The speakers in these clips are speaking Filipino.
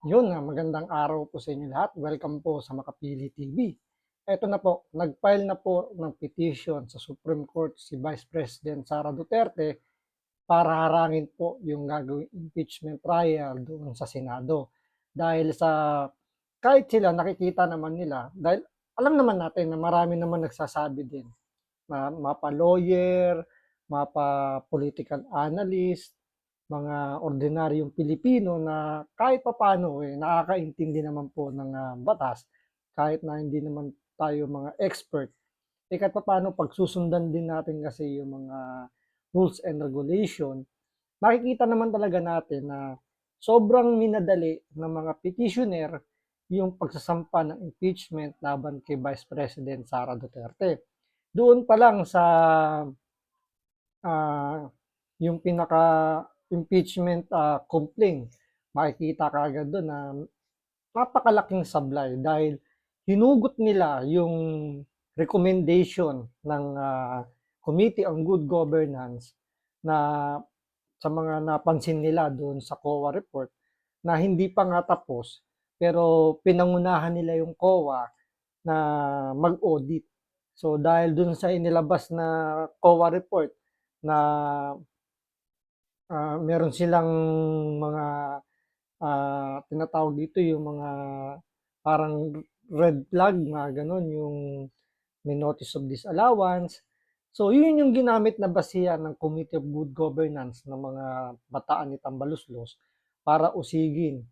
Magandang araw po sa inyo lahat. Welcome po sa Makapili TV. Eto na po, nag-file na po ng petition sa Supreme Court si Vice President Sara Duterte para harangin po yung gagawing impeachment trial doon sa Senado. Dahil sa kahit sila nakikita naman nila, dahil alam naman natin na marami naman nagsasabi din na mapa-lawyer, mapa-political analyst, mga ordinaryong Pilipino na kahit papaano nakakaintindi naman po ng batas kahit na hindi naman tayo mga expert. Kahit papaano pagsusundan din natin kasi yung mga rules and regulation, makikita naman talaga natin na sobrang minadali ng mga petitioner yung pagsasampa ng impeachment laban kay Vice President Sara Duterte. Doon pa lang sa yung pinaka-impeachment complaint, makikita ka agad doon na napakalaking sablay dahil hinugot nila yung recommendation ng Committee on Good Governance na sa mga napansin nila doon sa COA report na hindi pa nga tapos pero pinangunahan nila yung COA na mag-audit. So dahil doon sa inilabas na COA report na meron silang mga tinatawag dito yung mga parang red flag, mga ganun, yung may notice of disallowance. So, yun yung ginamit na basihan ng Committee of Good Governance ng mga bataan ni Tambaluslos para usigin.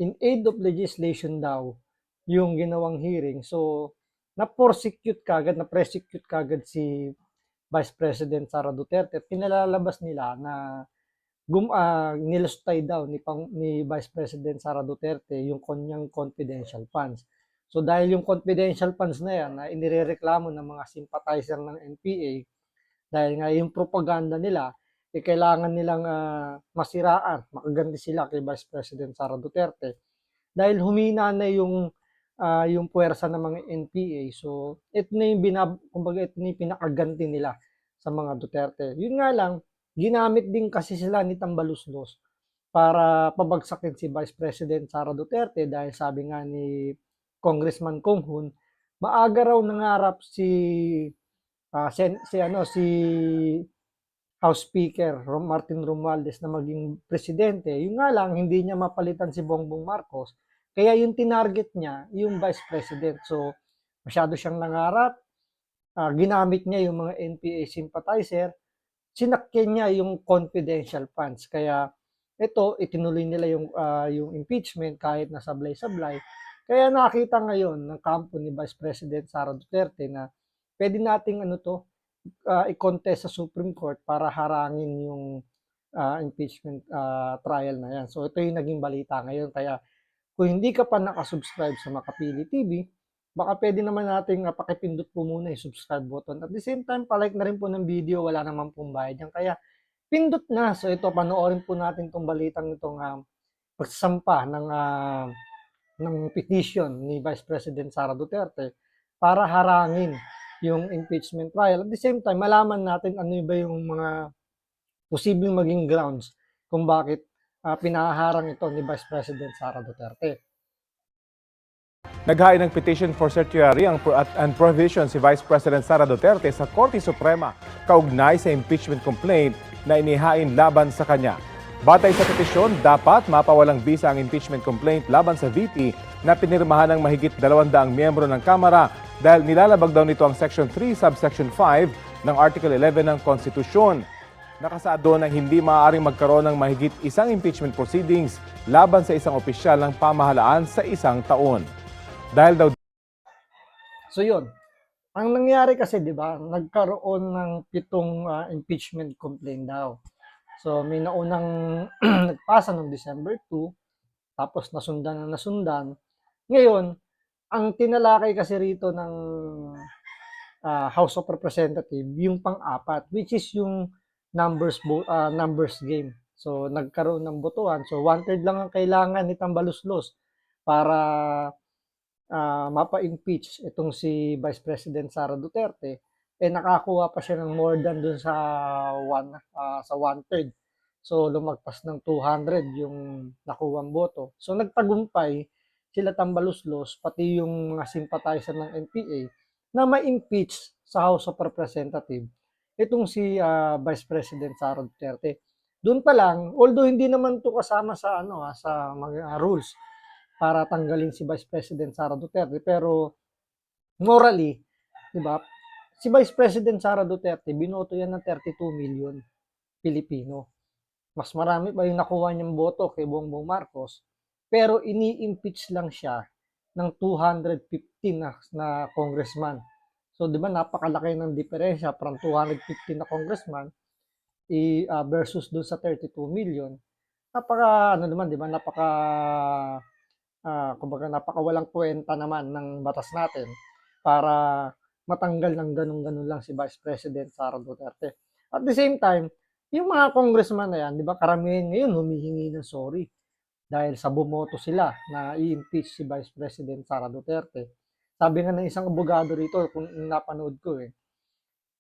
In aid of legislation daw, yung ginawang hearing. So, na-prosecute kagad si Vice President Sara Duterte at pinalalabas nila na nilustay daw ni Vice President Sara Duterte yung kanyang confidential funds. So dahil yung confidential funds na yan na inirereklamo ng mga sympathizer ng NPA, dahil nga yung propaganda nila, kailangan nilang masiraan, makaganti sila kay Vice President Sara Duterte. Dahil humina na yung puwersa ng mga NPA. So ito na yung kumbaga ito na yung pinakaganti nila sa mga Duterte. Yun nga lang, ginamit din kasi sila ni Tambaluslos para pabagsakin si Vice President Sara Duterte dahil sabi nga ni Congressman Conghun, maaga raw nangarap si House Speaker Martin Romualdez na maging presidente. Yung nga lang hindi niya mapalitan si Bongbong Marcos. Kaya yung tinarget niya yung Vice President. So masyado siyang nangarap. Ginamit niya yung mga NPA sympathizer, sinakyan niya yung confidential funds. Kaya ito, itinuloy nila yung impeachment kahit na sablay-sablay. Kaya nakita ngayon ng kampo ni Vice President Sara Duterte na pwede nating i-contest sa Supreme Court para harangin yung impeachment trial na yan. So ito yung naging balita ngayon. Kaya kung hindi ka pa nakasubscribe sa Makapili TV, baka pwede naman nating pakipindot po muna yung subscribe button. At the same time, palike na rin po ng video, wala naman pong bayad yan. Kaya pindot na. So ito, panoorin po natin itong balitang itong pagsasampa ng petition ni Vice President Sara Duterte para harangin yung impeachment trial. At the same time, malaman natin ano ba yung mga posibleng maging grounds kung bakit pinaharang ito ni Vice President Sara Duterte. Naghain ng petition for certiorari and prohibition si Vice President Sara Duterte sa Korte Suprema kaugnay sa impeachment complaint na inihain laban sa kanya. Batay sa petisyon, dapat mapawalang bisa ang impeachment complaint laban sa VP na pinirmahan ng mahigit 200 miyembro ng Kamara dahil nilalabag daw nito ang Section 3, Subsection 5 ng Article 11 ng Konstitusyon. Nakasado na hindi maaaring magkaroon ng mahigit isang impeachment proceedings laban sa isang opisyal ng pamahalaan sa isang taon. Dahil daw. So yun, ang nangyari kasi 'di ba, nagkaroon ng 7 impeachment complaint daw. So may naunang nagpasa noong December 2, tapos nasundan. Ngayon, ang tinalakay kasi rito ng House of Representatives yung pang-apat, which is yung numbers game. So nagkaroon ng botohan. So 1/3 lang ang kailangan ni Tambaluslos para mapa-impeach itong si Vice President Sara Duterte, nakakuha pa siya ng more than dun sa 1/3. So, lumagpas ng 200 yung nakuhang boto. So, nagtagumpay sila Tambaluslos, pati yung mga sympathizer ng NPA na ma-impeach sa House of Representatives itong si Vice President Sara Duterte. Doon pa lang, although hindi naman to kasama sa sa mga rules para tanggalin si Vice President Sara Duterte, pero morally, 'di ba? Si Vice President Sara Duterte, binoto yan ng 32 million Pilipino. Mas marami pa yung nakuha niyang boto kay Bongbong Marcos, pero ini-impeach lang siya ng 215 na congressman. So, di ba, napakalaki ng diferensya from 215 na congressman versus dun sa 32 million. Napaka, ano naman, di ba, kumbaga, napaka walang kwenta naman ng batas natin para matanggal ng ganun-ganun lang si Vice President Sara Duterte. At the same time, yung mga congressman na yan, di ba, karamihan ngayon humihingi ng sorry dahil sa bumoto sila na i-impeach si Vice President Sara Duterte. Sabi nga ng isang abogado rito, kung napanood ko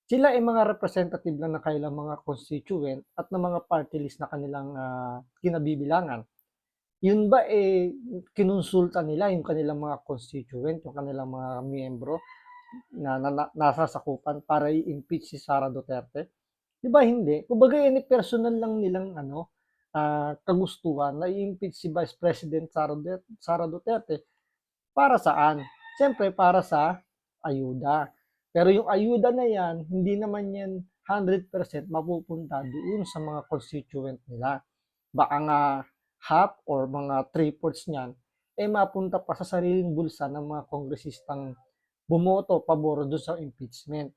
sila ay mga representative lang ng kanilang mga constituent at ng mga party list na kanilang kinabibilangan. Yun ba kinonsulta nila yung kanilang mga constituent, yung kanilang mga miyembro na nasa sakupan para i-impeach si Sara Duterte? Di ba hindi? Kumbaga personal lang nilang kagustuhan na i-impeach si Vice President Sara Duterte. Para saan? Siyempre para sa ayuda. Pero yung ayuda na yan, hindi naman yan 100% mapupunta doon sa mga constituent nila. Baka nga half or mga 3/4 niyan, mapunta pa sa sariling bulsa ng mga kongresistang bumoto pabor doon sa impeachment.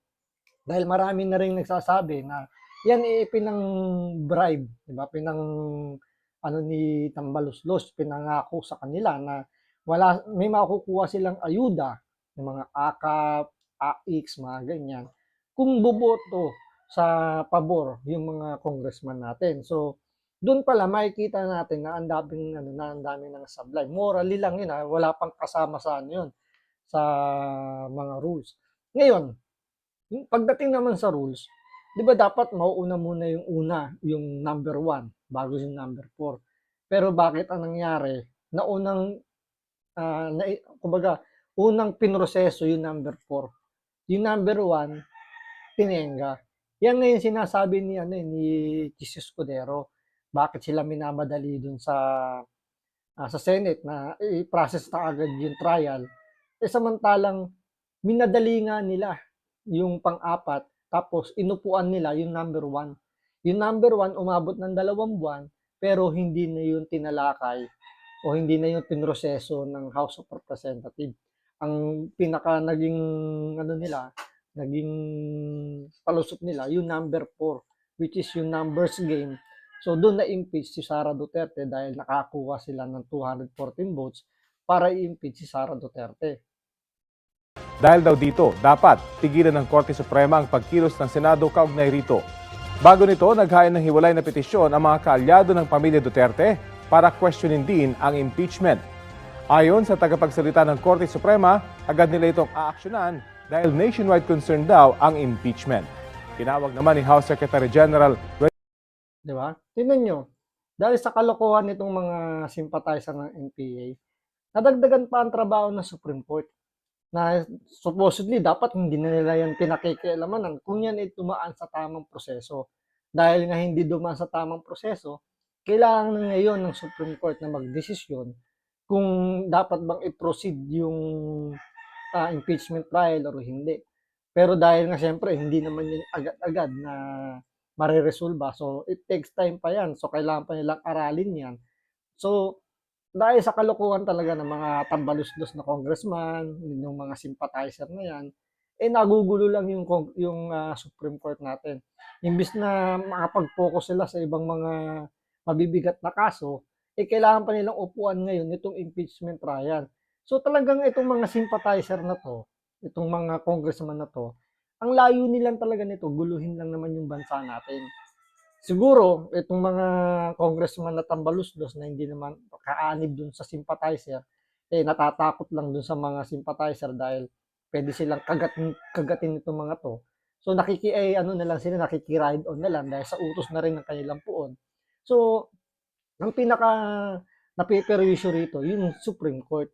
Dahil marami na rin nagsasabi na yan pinang-bribe, di ba? Ni Tambaluslos, pinangako sa kanila na may makukuha silang ayuda, ng mga AKAP, AIX, mga ganyan, kung boboto sa pabor yung mga congressman natin. So, doon pala makikita natin na ang daming nang sablay. Morally lang yun, wala pang kasama sa yun, sa mga rules. Ngayon, pagdating naman sa rules, di ba dapat mauuna muna yung number 1 bago yung number 4. Pero bakit ang nangyari? Kumbaga, unang pinroseso yung number 4. Yung number 1, tinenga. Yan na yung sinasabi ni Chis Escudero. Bakit sila minamadali dun sa Senate na i-process na agad yung trial. Samantalang minadali nga nila yung pang-apat, tapos inupuan nila yung number 1. Yung number 1 umabot ng 2 buwan, pero hindi na yun tinalakay o hindi na yun pinroseso ng House of Representatives. Ang pinaka naging naging palusot nila yung number 4, which is yung numbers game. So doon na-impeach si Sara Duterte dahil nakakuha sila ng 214 votes para i-impeach si Sara Duterte. Dahil daw dito, dapat tigilan ng Korte Suprema ang pagkilos ng Senado kaugnay rito. Bago nito, naghain ng hiwalay na petisyon ang mga kaalyado ng pamilya Duterte para questionin din ang impeachment. Ayon sa tagapagsalita ng Korte Suprema, agad nila itong aaksyonan dahil nationwide concern daw ang impeachment. Tinawag naman ni House Secretary General. Di ba? Tingnan nyo, dahil sa kalokohan nitong mga sympathizer ng NPA, nadagdagan pa ang trabaho ng Supreme Court na supposedly dapat hindi na nila yan pinakikialamanan kung yan ay tumaan sa tamang proseso. Dahil nga hindi dumaan sa tamang proseso, kailangan na ngayon ng Supreme Court na magdesisyon kung dapat bang i-proceed yung impeachment trial o hindi. Pero dahil nga siyempre hindi naman yun agad-agad na mariresolba, so it takes time pa yan. So kailangan pa nilang aralin yan. So dahil sa kalokohan talaga ng mga tambaluslos na congressman, yung mga sympathizer na yan, nagugulo lang yung Supreme Court natin. Imbis na makapag-focus sila sa ibang mga mabibigat na kaso, kailangan pa nilang upuan ngayon itong impeachment trial. So talagang itong mga sympathizer na to, itong mga congressman na to, ang layo nilang talaga nito, guluhin lang naman yung bansa natin. Siguro, itong mga congressman na tambaluslos na hindi naman kaanib dun sa sympathizer, natatakot lang dun sa mga sympathizer dahil pwede silang kagatin itong mga to. So nakikiride on na lang dahil sa utos na rin ng kanilang puon. So, ang pinaka napeperwisyo rito yung Supreme Court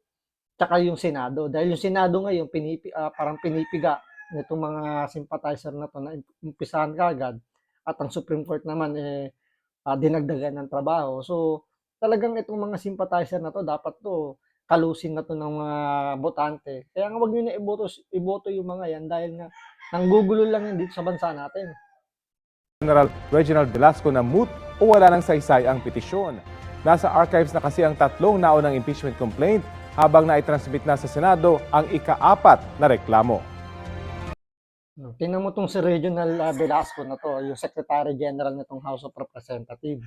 tsaka yung Senado. Dahil yung Senado ngayon parang pinipiga nitong mga sympathizer na 'to na umpisahan kaagad at ang Supreme Court naman, dinagdagan ng trabaho. So, talagang itong mga sympathizer na 'to dapat 'to kalusin na 'to ng mga botante. Kaya nga 'wag niyo na iboto yung mga 'yan dahil nga nanggugulo lang 'yan dito sa bansa natin. General Reginald Velasco na moot o wala ng saysay ang petisyon. Nasa archives na kasi ang 3 naunang impeachment complaint habang naitransmit na sa Senado ang ika-4 na reklamo. Tingnan mo 'tong si Reginald Velasco na 'to, yung Secretary General nitong House of Representatives.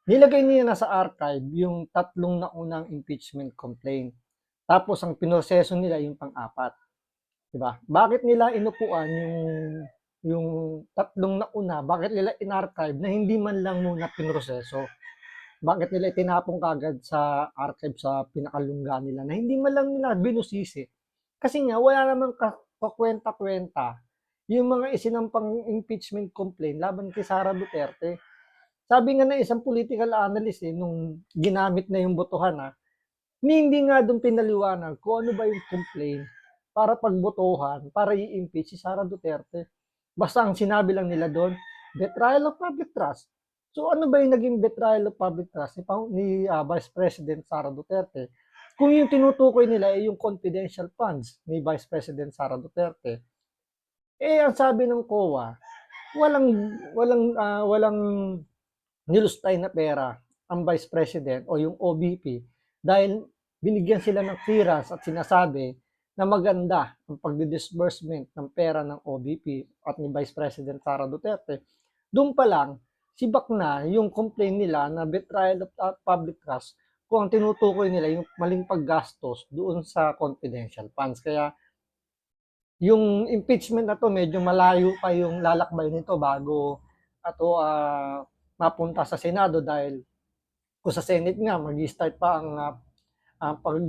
Nilagay niya na sa archive yung 3 naunang impeachment complaint. Tapos ang pinoseso nila yung pang-4, 'di ba? Bakit nila inupuan yung 3 nauna, bakit nila in-archive na hindi man lang muna pinroseso? Bakit nila itinapon kaagad sa archive sa pinakalungga nila na hindi man lang nila binusisi? Kasi nga wala namang kakwenta-kwenta yung mga isinampang impeachment complaint laban kay Sara Duterte. Sabi nga ng isang political analyst nung ginamit na yung botohan hindi nga doon pinaliwanag kung ano ba yung complaint para pagbotohan, para i-impeach si Sara Duterte. Basta ang sinabi lang nila doon, betrayal of public trust. So ano ba yung naging betrayal of public trust ni Vice President Sara Duterte? Kung yung tinutukoy nila ay yung confidential funds ni Vice President Sara Duterte, ang sabi ng COA, walang nilustay na pera ang Vice President o yung OVP dahil binigyan sila ng clearance at sinasabi na maganda ang pagdi-disbursement ng pera ng OVP at ni Vice President Sara Duterte. Doon pa lang, sibak na yung complaint nila na betrayal of public trust kung ang tinutukoy nila yung maling paggastos doon sa confidential funds. Kaya yung impeachment na to medyo malayo pa yung lalakbay nito bago mapunta sa Senado dahil kung sa Senate nga mag-start pa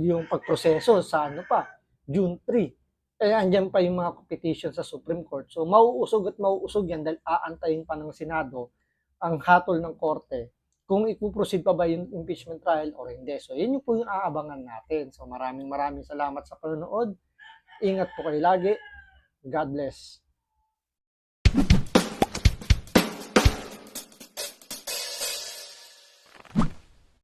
yung pagproseso sa June 3. Andyan pa yung mga petition sa Supreme Court. So mauusog at mauusog yan dahil aantayin pa ng Senado ang hatol ng korte kung ipuproceed pa ba yung impeachment trial or hindi. So yun yung po yung aabangan natin. So maraming salamat sa panonood. Ingat po kayo lagi. God bless.